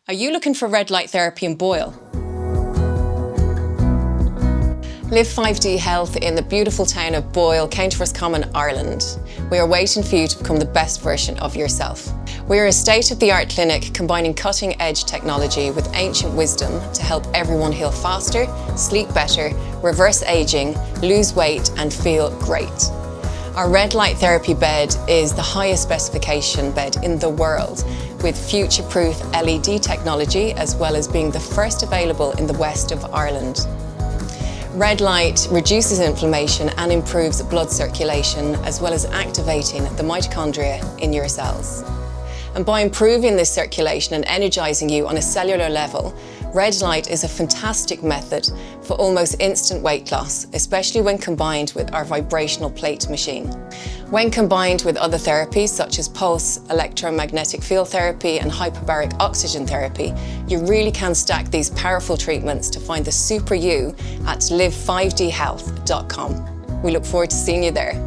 Are you looking for red light therapy in Boyle? Live5D Health in the beautiful town of Boyle, County Roscommon, Ireland. We are waiting for you to become the best version of yourself. We are a state-of-the-art clinic combining cutting-edge technology with ancient wisdom to help everyone heal faster, sleep better, reverse aging, lose weight and feel great. Our red light therapy bed is the highest specification bed in the world, with future-proof LED technology, as well as being the first available in the west of Ireland. Red light reduces inflammation and improves blood circulation, as well as activating the mitochondria in your cells. And by improving this circulation and energizing you on a cellular level, red light is a fantastic method for almost instant weight loss, especially when combined with our vibrational plate machine. When combined with other therapies such as pulse, electromagnetic field therapy and hyperbaric oxygen therapy, you really can stack these powerful treatments to find the super you at live5dhealth.com. We look forward to seeing you there.